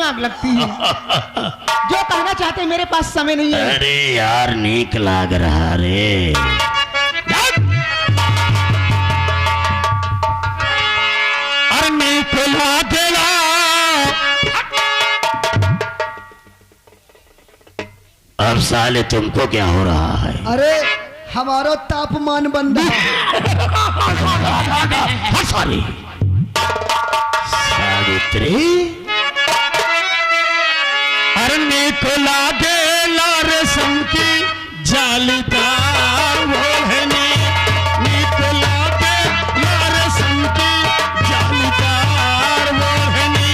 में आग लगती है। जो कहना चाहते मेरे पास समय नहीं है। अरे यार नीक लाग रहा रे। अरे नीक लागेला। अब साले तुमको क्या हो रहा है? अरे हमारा तापमान बन रहा है। साली सावित्री अरे नीक लागेला रेशम की जालीदार ओढ़नी। नीक लागेला रेशम की जालीदार ओढ़नी।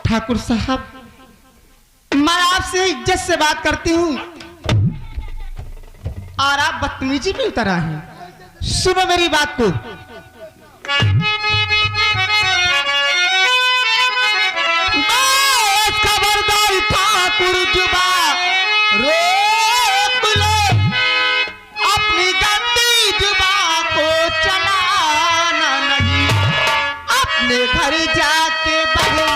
ठाकुर साहब, मैं आपसे इज्जत से बात करती हूँ और आप बदतमीजी पे उतर आए हैं। सुनो मेरी बात को। खबरदार ठाकुर जुबा रोक लो, अपनी गंदी जुबा को चलाना नहीं। अपने घर जाके बहना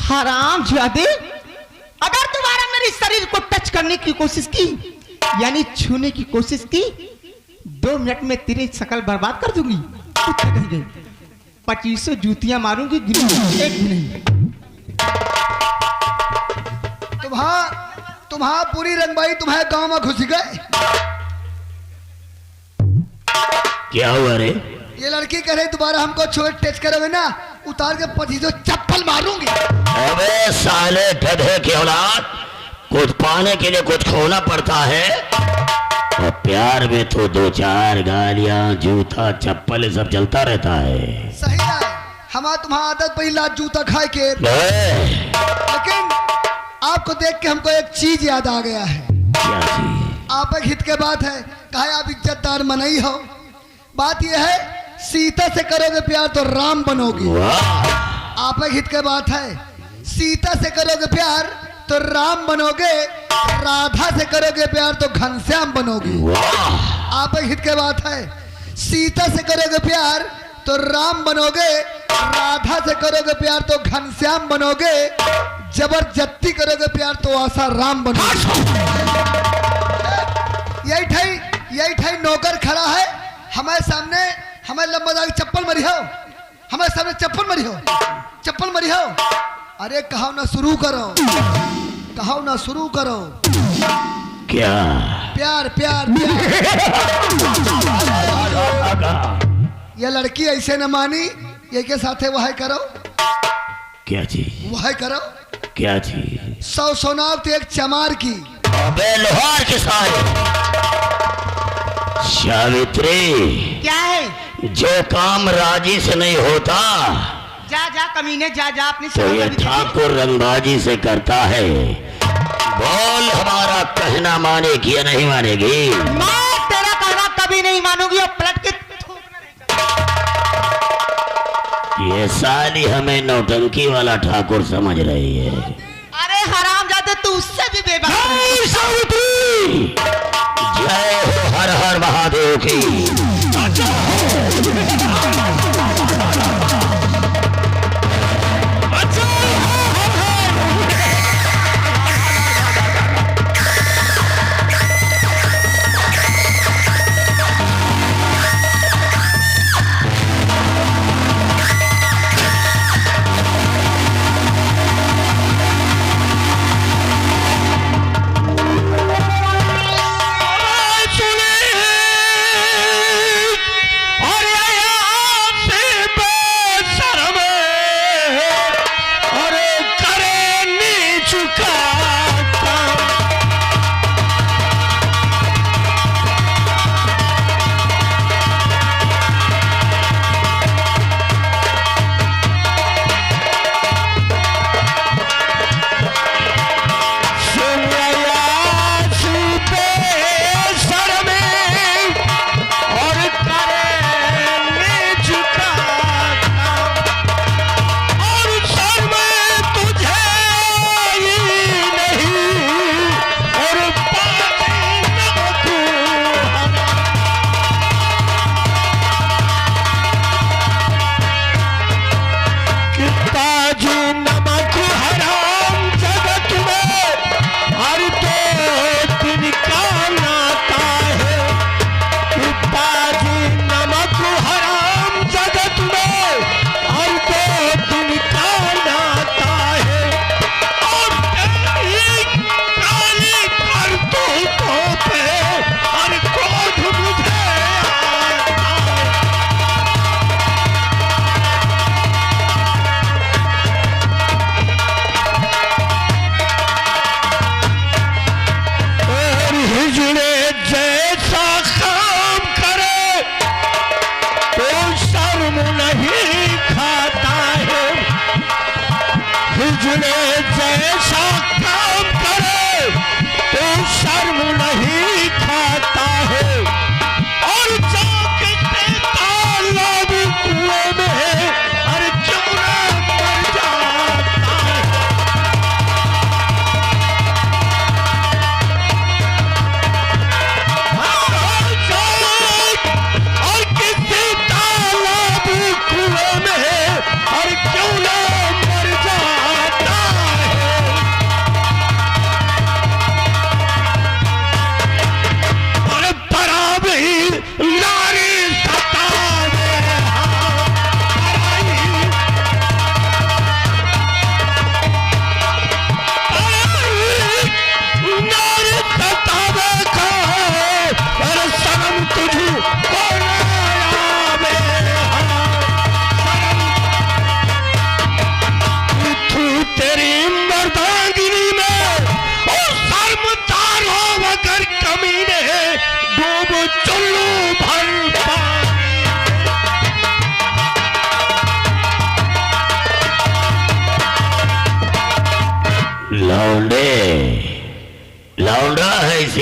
हरामजादे, अगर दोबारा मेरे शरीर को टच करने की कोशिश की यानी छूने की कोशिश की, 2 मिनट में तेरी शकल बर्बाद कर दूंगी। कुत्ते कहीं गए, 2500 जूतियां मारूंगी, गिनूंगी, एक भी नहीं। तुम्हारा पूरी रंगबाई तुम्हारे गांव में घुस गए। क्या हुआ रे? ये लड़की कह रही दोबारा हमको छोड़ टच करोगे ना, उतार के 2500 चप्पल मारूंगी। अबे साले गधे की औलाद, कुछ पाने के लिए कुछ खोना पड़ता है, और प्यार में तो 2-4 गालियां, जूता, चप्पल सब चलता रहता है। सही है, हमारा तुम्हारा आदत पड़ी लात जूता खाए के। लेकिन आपको देख के हमको एक चीज याद आ गया है। क्या चीज? आप एक हित के बात है, कहा आप इज्जतदार मनई हो। बात यह है, सीता से करोगे प्यार तो राम बनोगे। आप एक हित के बात है, सीता से करोगे प्यार तो राम बनोगे, राधा से करोगे प्यार तो घनश्याम बनोगे। आप एक हित के बात है, सीता से करोगे प्यार तो राम बनोगे, राधा से करोगे प्यार तो घनश्याम बनोगे, जबरदस्ती करोगे प्यार तो आशा राम बनोगे। यही ठाई नौकर खड़ा है हमारे सामने, हमें लंबादार चप्पल मरी हो, हमारे सामने चप्पल मरी हो। अरे कहो ना शुरू करो। क्या? प्यार। ये लड़की ऐसे न मानी, ये के साथे वह करो। क्या चीज? वह करो। क्या चीज? 100 सोनार तो एक चमार की। अबे लोहार के सारे। सावित्री, क्या है? जो काम राजी से नहीं होता, जा कमीने, जा अपनी तो ये ठाकुर रंगबाजी से करता है। बोल, हमारा कहना मानेगी या नहीं मानेगी? मैं तेरा कहना कभी नहीं मानूंगी और पलट के थूकना नहीं। ये साली हमें नौटंकी वाला ठाकुर समझ रही है। अरे हरामजादे, तू उससे भी बेबस है। सावित्री, जय हो हर हर महादेव की।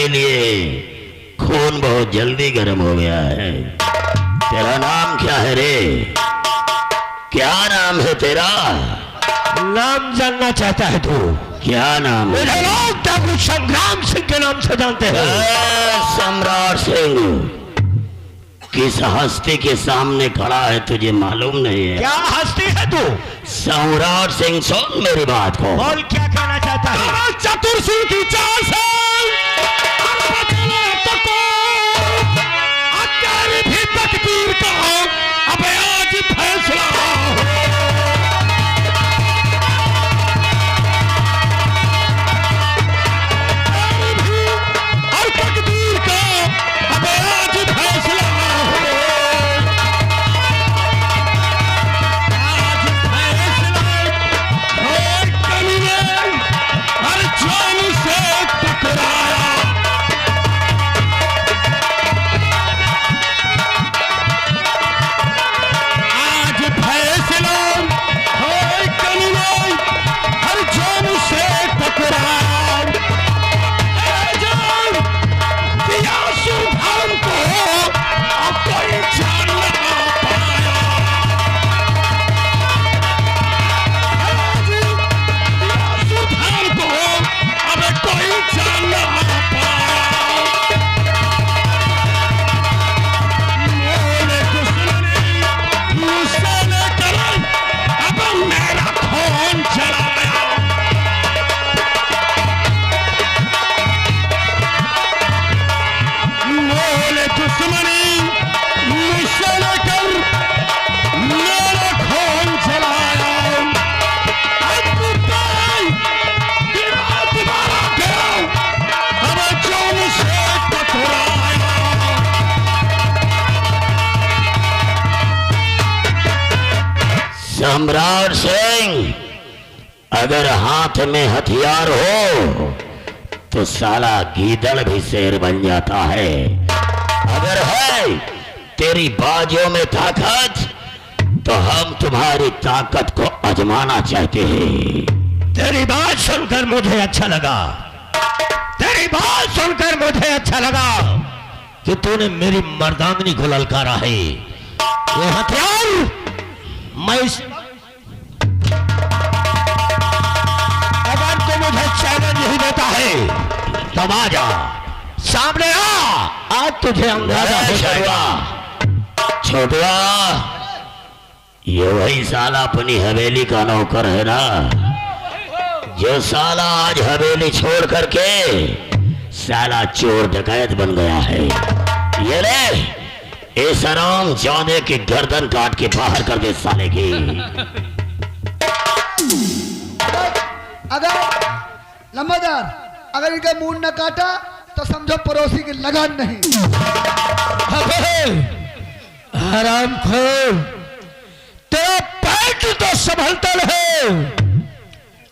के लिए खून बहुत जल्दी गर्म हो गया है। तेरा नाम क्या है रे? क्या नाम है तेरा? नाम जानना चाहता है तू? क्या नाम है? मेरे लोग डॉक्टर संग्राम सिंह के नाम से जानते हैं। सम्राट सिंह किस हस्ती के सामने खड़ा है तुझे मालूम नहीं है? क्या हस्ती है तू? सम्राट सिंह, सुन मेरी बात को। बोल, क्या कहना चाहता है? चतुर सिंह की चाल से भी तकदीर का अब आज फैसला और तकदीर का अब आज फैसला आज फैसला और कलिए हर जान से टकराया। आज फैसला और कलिए हर जान से टकराया। जान दिया सुधान को अब कोई जान ना पाया। आज दिया सुधान को अब कोई जान ना पाया। मोले दुश्मनी मुझसे लेकर अब मेरा खून चलाया। मोले दुश्मनी मुझसे लेकर मेरा खून चलाया। अब कोई दीवारा गया अब जान से टकराया। सम्राट सिंह, अगर हाथ में हथियार हो तो साला गीदड़ भी शेर बन जाता है। अगर है तेरी बाजों में ताकत तो हम तुम्हारी ताकत को आजमाना चाहते हैं। तेरी बात सुनकर मुझे अच्छा लगा। तेरी बात सुनकर मुझे अच्छा लगा कि तूने मेरी मर्दांगनी को ललकारा है। ये हथियार मैं अगर तू मुझे चैलेंज ही देता है तब आ जा, सामने आ। आज तुझे अंदाजा हो जाएगा। छोटुआ, ये वही साला अपनी हवेली का नौकर है ना, जो साला आज हवेली छोड़ करके साला चोर डकैत बन गया है। ये ले, इस आराम जाने की गर्दन काट के बाहर कर दे साले की। अगर लंबादार अगर इनका मुंह न काटा तो समझो पड़ोसी की लगन नहीं। आराम खोल, तेरा पेट तो संभलता रहे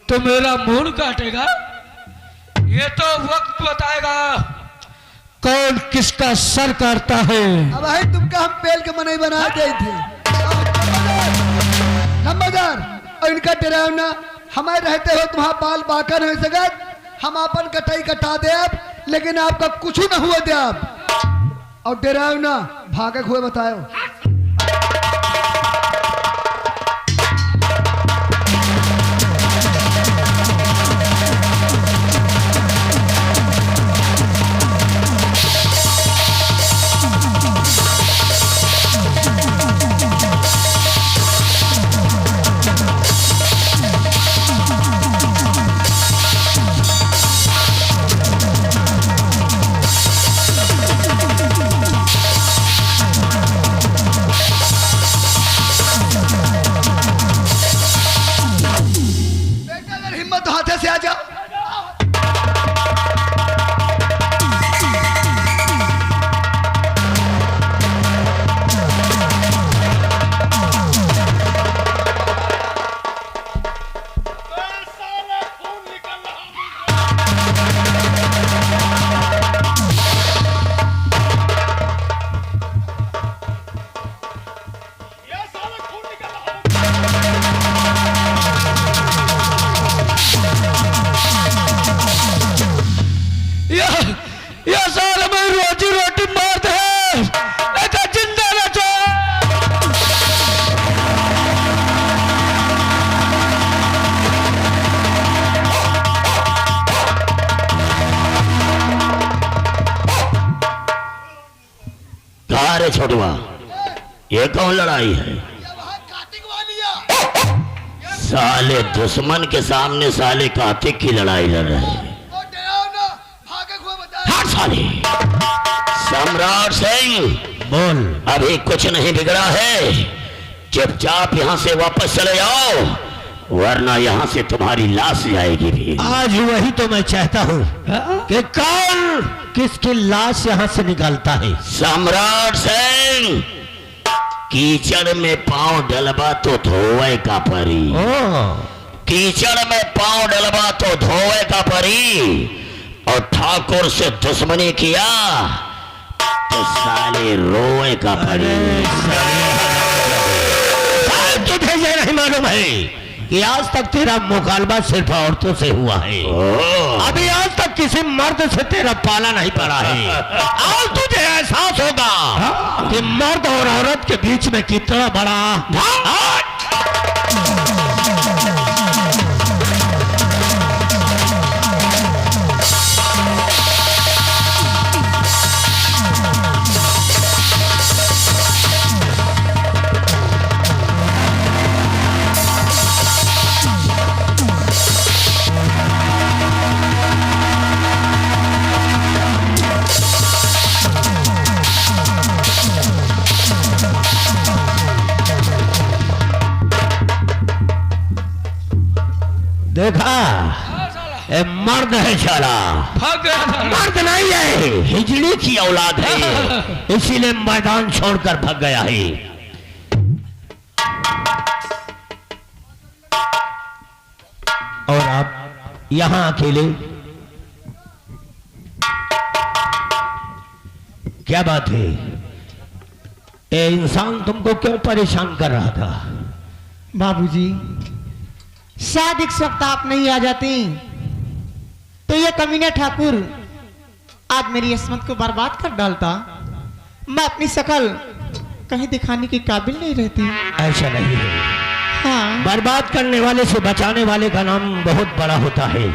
तो मेरा मुंह काटेगा। ये तो वक्त बताएगा कौन किसका सर काटता है। अब भाई तुमका हम पेल के मनई बना गए थे लंबादार, और इनका डरावना हमारे रहते हो तुम्हारा बाल बाकर हो सकत। हम अपन कटाई कटा दे अब, लेकिन आपका कुछ न हुआ दे अब। और डरावना भागक हुए बताओ। रे छोटुआ, ये कौन लड़ाई है? ये वहाँ कार्तिक वाली है। साले दुश्मन के सामने साले कार्तिक की लड़ाई लड़ रहे हैं। तो डराओ ना, भागे हुए बताए। हट साले। सम्राट सिंह, बोल। अभी कुछ नहीं बिगड़ा है, चुपचाप यहाँ से वापस चले जाओ, वरना यहाँ से तुम्हारी लाश जाएगी भी। आज वही तो मैं चाहता हूँ कि कौन किसकी लाश यहाँ से निकालता है। सम्राट सिंह, कीचड़ में पांव डलबा तो धोए का परी। कीचड़ में पांव डलबा तो धोए का परी, और ठाकुर से दुश्मनी किया तो साले रोए का परी। तुझे ये नहीं मालूम है कि आज तक तेरा मुकालबा सिर्फ औरतों से हुआ है। अभी आज तक किसी मर्द से तेरा पाला नहीं पड़ा है। आज तुझे एहसास होगा कि मर्द और औरत के बीच में कितना बड़ा देखा, ए मर्द है साला, मर्द नहीं है, हिजड़ी की औलाद है, इसीलिए मैदान छोड़कर भाग गया है। और आप यहाँ अकेले, क्या बात है? ये इंसान तुमको क्यों परेशान कर रहा था? बाबूजी, शायद एक वक्त आप नहीं आ जाती तो ये कमीना ठाकुर आज मेरी किस्मत को बर्बाद कर डालता। मैं अपनी शकल कहीं दिखाने के काबिल नहीं रहती। ऐसा नहीं है, हाँ, बर्बाद करने वाले से बचाने वाले का नाम बहुत बड़ा होता है।